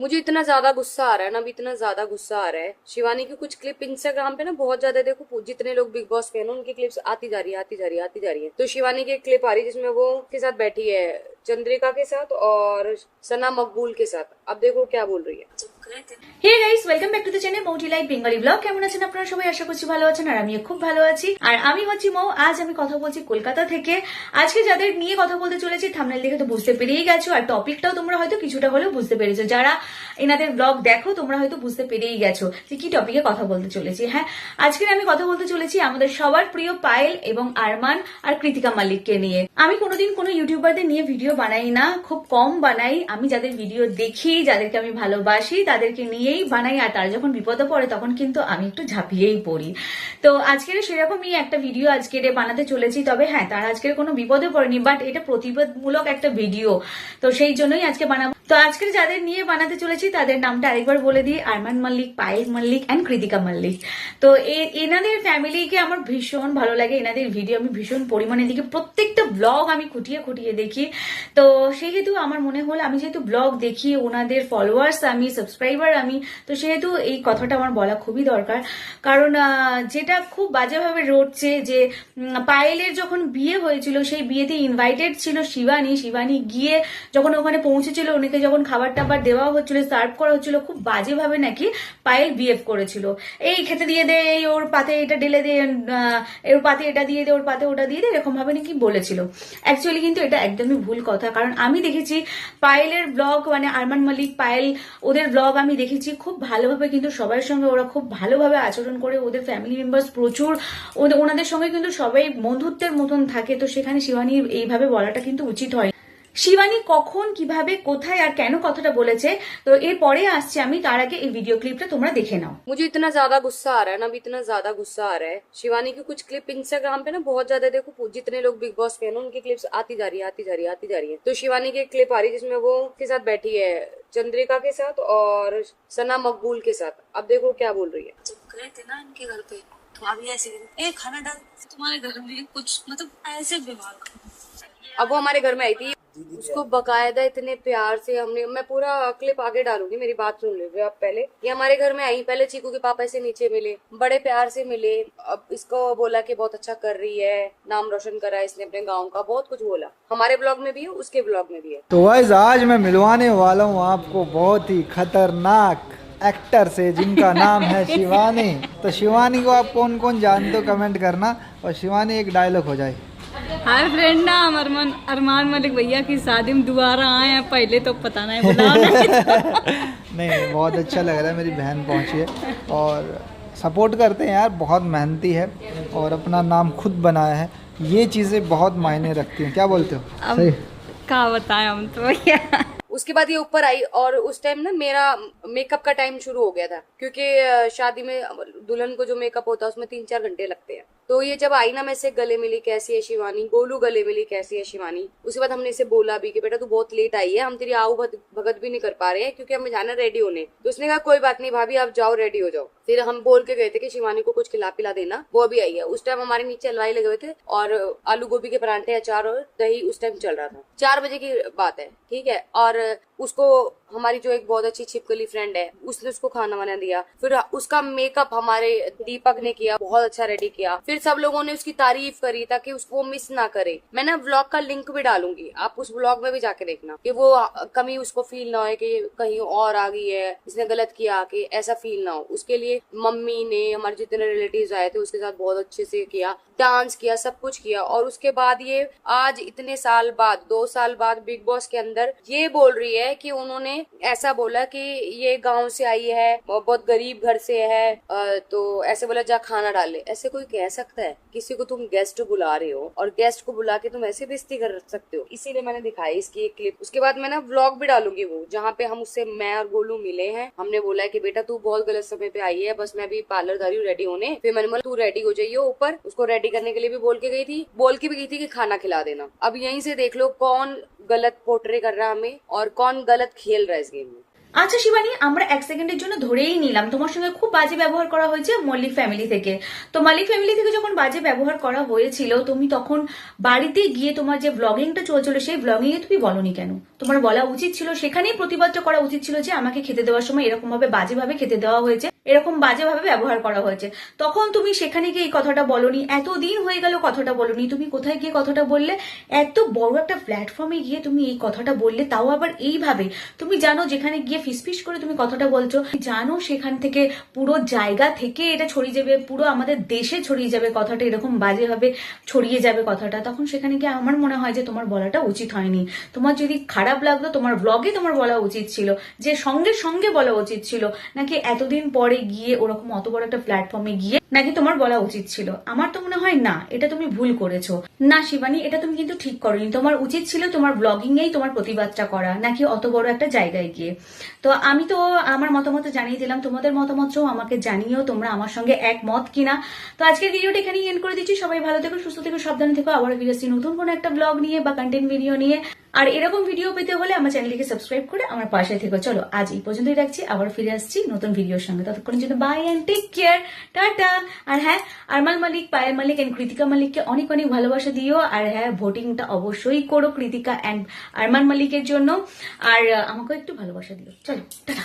मुझे इतना ज्यादा गुस्सा आ रहा है ना, अभी इतना ज्यादा गुस्सा आ रहा है। शिवानी की कुछ क्लिप इंस्टाग्राम पे ना बहुत ज्यादा, देखो जितने लोग बिग बॉस फैन हो उनकी क्लिप्स आती जा रही है, आती जा रही है, आती जा रही है। तो शिवानी की एक क्लिप आ रही है जिसमें वो के साथ बैठी है, चंद्रिका के साथ और सना मकबूल के साथ। अब देखो क्या बोल रही है। Hey guys, welcome back to the channel Mouti life Bengali vlog. কেমন আছেন আপনারা সবাই? আশা করছি ভালো আছেন, আর আমিও খুব ভালো আছি। আর আমি হচ্ছি মৌ। আজ আমি কথা বলছি কলকাতা থেকে। আজকে যাদের নিয়ে কথা বলতে চলেছি থাম্বনেল দেখে তো বুঝতে পেরেই গেছো, আর টপিকটাও তোমরা হয়তো কিছুটা হলেও বুঝতে পেরেছো। যারা এনাদের ব্লগ দেখো তোমরা হয়তো বুঝতে পেরেই গেছো যে কি টপিকে কথা বলতে চলেছি। হ্যাঁ, আজকে আমি কথা বলতে চলেছি আমাদের সবার প্রিয় পায়েল এবং আরমান আর কৃতিকা মালিককে নিয়ে। আমি কোনোদিন কোনো ইউটিউবারদের নিয়ে ভিডিও বানাই না, খুব কম বানাই। আমি যাদের ভিডিও দেখি, যাদেরকে আমি ভালোবাসি তাদেরকে নিয়েই বানাই, আর তারা যখন বিপদে পড়ে তখন কিন্তু আমি একটু ঝাঁপিয়েই পড়ি। তো আজকের সেরকমই একটা ভিডিও আজকের বানাতে চলেছি। তবে হ্যাঁ, তারা আজকের কোনো বিপদে পড়েনি, বাট এটা প্রতিবাদমূলক একটা ভিডিও, তো সেই জন্যই আজকে বানাবো। তো আজকে যাদের নিয়ে বানাতে চলেছি তাদের নামটা আরেকবার বলে দিই, আরমান মল্লিক, পায়েল মল্লিক অ্যান্ড কৃতিকা মল্লিক। তো এনাদের ফ্যামিলিকে আমার ভীষণ ভালো লাগে, এনাদের ভিডিও আমি ভীষণ পরিমাণে দেখি, প্রত্যেকটা ব্লগ আমি খুঁটিয়ে খুঁটিয়ে দেখি। তো সেহেতু আমার মনে হলো আমি যেহেতু ব্লগ দেখি, ওনাদের ফলোয়ার্স আমি, সাবস্ক্রাইবার আমি, তো সেহেতু এই কথাটা আমার বলা খুবই দরকার। কারণ যেটা খুব বাজেভাবে রটছে যে পায়েলের যখন বিয়ে হয়েছিল সেই বিয়েতে ইনভাইটেড ছিল শিবানী। শিবানী গিয়ে যখন ওখানে পৌঁছেছিল, ওনাকে যখন খাবার টাবার দেওয়া হচ্ছিল, সার্ভ করা হচ্ছিল, খুব বাজেভাবে নাকি পায়েল বিহেভ করেছিল। এই খেতে দিয়ে দে, এই ওর পাতে এটা ঢেলে দে, ওর পাতে এটা দিয়ে দে, ওর পাতে ওটা দিয়ে দে, এরকম ভাবে নাকি বলেছিল। অ্যাকচুয়ালি কিন্তু এটা একদমই ভুল কথা। কারণ আমি দেখেছি পায়েলের ব্লগ, মানে আরমান মল্লিক, পায়েল, ওদের ব্লগ আমি দেখেছি খুব ভালোভাবে, কিন্তু সবার সঙ্গে ওরা খুব ভালোভাবে আচরণ করে। ওদের ফ্যামিলি মেম্বার্স প্রচুর, ওনাদের সঙ্গে কিন্তু সবাই বন্ধুত্বের মতন থাকে। তো সেখানে শিবানী এইভাবে বলাটা কিন্তু উচিত হয়। শিবানী কখন, কিভাবে, কোথায় আর কেন কথাটা বলেছে তো এর পরে আসছে আমি, তার আগে এই ভিডিও ক্লিপটা তোমরা দেখে নাও। मुझे इतना ज्यादा गुस्सा आ रहा है ना, अभी इतना ज्यादा गुस्सा आ रहा है। शिवानी की कुछ क्लिप इंस्टाग्राम पे ना बहुत ज्यादा, देखो जितने लोग बिग बॉस फैन हो उनकी क्लिप्स आती जा रही है, आती जा रही है, आती जा रही है। तो शिवानी की एक क्लिप आ रही है जिसमें वो के साथ बैठी है, चंद्रिका के साथ और सना मकबूल के साथ। अब देखो क्या बोल रही है। जब गए थे ना इनके घर पे, तो अभी ऐसे ए खाना डाल, तुम्हारे घर में कुछ मतलब ऐसे बीमार। अब वो हमारे घर में आई थी, उसको बकायदा इतने प्यार से हमने, मैं पूरा क्लिप आगे डालूंगी, मेरी बात सुन लीजिए आप पहले। ये हमारे घर में आई, पहले चीकू के पापा से नीचे मिले, बड़े प्यार से मिले। अब इसको बोला कि बहुत अच्छा कर रही है, नाम रोशन करा है इसने अपने गांव का, बहुत कुछ बोला। हमारे ब्लॉग में भी है, उसके ब्लॉग में भी है। तो गाइस आज मैं मिलवाने वाला हूँ आपको बहुत ही खतरनाक एक्टर से जिनका नाम है शिवानी। तो शिवानी को आप कौन कौन जानते हो कमेंट करना, और शिवानी एक डायलॉग हो जाए। हाय फ्रेंड, ना अरमान मलिक भैया की शादी में दोबारा आए हैं, पहले तो पता नहीं बुला नहीं, बहुत अच्छा लग रहा है, मेरी बहन पहुंची है और सपोर्ट करते हैं यार, बहुत मेहनती है और अपना नाम खुद बनाया है। ये चीज़ें बहुत मायने रखती हैं, क्या बोलते हो? सही। क्या बताएं हम तो भैया। उसके बाद ये ऊपर आई और उस टाइम ना मेरा मेकअप का टाइम शुरू हो गया था, क्योंकि शादी में दुल्हन को जो मेकअप होता है उसमें 3-4 घंटे लगते हैं। तो ये जब आई ना, मैं इससे गले मिली, कैसी है शिवानी, गोलू गले मिली, कैसी है शिवानी। उसके बाद हमने इसे बोला भी कि बेटा तू बहुत लेट आई है, हम तेरी आओ भगत भी नहीं कर पा रहे हैं क्योंकि हमें जाना रेडी होने। तो उसने कहा कोई बात नहीं भाभी, आप जाओ, रेडी हो जाओ। फिर हम बोल के गए थे कि शिवानी को कुछ खिला पिला देना, वो अभी आई है। उस टाइम हमारे नीचे हलवाई लगे हुए थे और आलू गोभी के परांठे, अचार और दही उस टाइम चल रहा था। 4 बजे की बात है, ठीक है। और उसको हमारी जो एक बहुत अच्छी छिपकली फ्रेंड है उसने उसको खाना वाना दिया। फिर उसका मेकअप हमारे दीपक ने किया, बहुत अच्छा रेडी किया। फिर सब लोगों ने उसकी तारीफ करी ताकि उसको मिस ना करे। मैं ना व्लॉग का लिंक भी डालूंगी, आप उस व्लॉग में भी जाके देखना कि वो कमी उसको फील ना हो कि कहीं और आ गई है, इसने गलत किया, कि ऐसा फील ना हो। उसके लिए मम्मी ने, हमारे जितने रिलेटिव्स आए थे उसके साथ बहुत अच्छे से किया, डांस किया, सब कुछ किया। और उसके बाद ये आज इतने साल बाद, 2 साल बाद बिग बॉस के अंदर ये बोल रही है कि उन्होंने ऐसा बोला कि ये गांव से आई है, बहुत गरीब घर से है, तो ऐसे बोला जा खाना डाल ले। ऐसे कोई कह सकता है? किसी को तुम गेस्ट बुला रहे हो और गेस्ट को बुला के तुम ऐसे बेइज्जती कर सकते हो? इसीलिए मैंने दिखाई इसकी एक क्लिप। उसके बाद मैं ना व्लॉग भी डालूंगी वो, जहाँ पे हम उससे, मैं और गोलू मिले हैं। हमने बोला है कि बेटा तू बहुत गलत समय पे आई है, बस मैं भी पार्लर जा रही हूँ रेडी होने। फिर मैंने बोला तू रेडी हो जाइए ऊपर, उसको रेडी करने के लिए भी बोल के गई थी, बोल के भी गई थी कि खाना खिला देना। अब यहीं से देख लो कौन गलत पोर्ट्रे कर रहा है हमें और कौन गलत खेल रहा है इस गेम में। আচ্ছা শিবানী, আমরা এক সেকেন্ডের জন্য ধরেই নিলাম তোমার সঙ্গে খুব বাজে ব্যবহার করা হয়েছে মল্লিক ফ্যামিলি থেকে। তো মল্লিক ফ্যামিলি থেকে যখন বাজে ব্যবহার করা হয়েছিল, তুমি তখন বাড়িতে গিয়ে তোমার যে ব্লগিংটা চলছিল সেই ব্লগিং এ তুমি বলনি কেন? তোমার বলা উচিত ছিল, সেখানেই প্রতিবাদটা করা উচিত ছিল যে আমাকে খেতে দেওয়ার সময় এরকম ভাবে বাজেভাবে খেতে দেওয়া হয়েছে, এরকম বাজেভাবে ব্যবহার করা হয়েছে। তখন তুমি সেখানে গিয়ে এই কথাটা বলনি, এতদিন হয়ে গেল কথাটা বলনি, তুমি কোথায় গিয়ে কথাটা বললে? এত বড় একটা প্ল্যাটফর্মে গিয়ে তুমি এই কথাটা বললে, তাও আবার এইভাবে। তুমি জানো যেখানে গিয়ে ফিসফিস করে তুমি কথাটা বলছো, জানো সেখান থেকে পুরো জায়গা থেকে এটা ছড়িয়ে যাবে, পুরো আমাদের দেশে ছড়িয়ে যাবে কথাটা, এরকম বাজেভাবে ছড়িয়ে যাবে কথাটা। তখন সেখানে গিয়ে আমার মনে হয় যে তোমার বলাটা উচিত হয়নি। তোমার যদি খারাপ লাগলো, তোমার ব্লগে তোমার বলা উচিত ছিল, যে সঙ্গে সঙ্গে বলা উচিত ছিল, নাকি এতদিন পরে গিয়ে ওরকম অত বড় একটা প্ল্যাটফর্মে গিয়ে নাকি তোমার বলা উচিত ছিল? আমার তো মনে হয় না, এটা তুমি ভুল করেছো। না শিবানী, এটা তুমি কিন্তু ঠিক করোনি। তোমার উচিত ছিল তোমার ব্লগিং এই তোমার প্রতিবাদটা করা, নাকি অত বড় একটা জায়গায় গিয়ে। তো আমি তো আমার মতামত জানিয়ে দিলাম, তোমাদের মতামতও আমাকে জানিও তোমরা আমার সঙ্গে একমত কিনা। তো আজকের ভিডিওটা এখানেই এন্ড করে দিচ্ছি। সবাই ভালো থেকো, সুস্থ থেকো, সাবধানে থেকো। আবার ফিরে আসছি নতুন কোনো একটা ব্লগ নিয়ে বা কন্টেন্ট ভিডিও নিয়ে। আর এরকম ভিডিও পেতে হলে আমার চ্যানেলটিকে সাবস্ক্রাইব করে আমার পাশে থেকো। চলো আজ এই পর্যন্তই রাখছি, আবার ফিরে আসছি নতুন ভিডিওর সঙ্গে। ততক্ষণের জন্য bye and take care, tata. আর হ্যাঁ, আরমান মালিক, পায়েল মালিক এন্ড কৃতিকা মালিককে অনেক অনেক ভালোবাসা দিও। আর হ্যাঁ, ভোটিংটা অবশ্যই করো কৃতিকা এন্ড আরমান মালিকের জন্য। আর আমাকেও একটু ভালোবাসা দিও। চলো টাটা।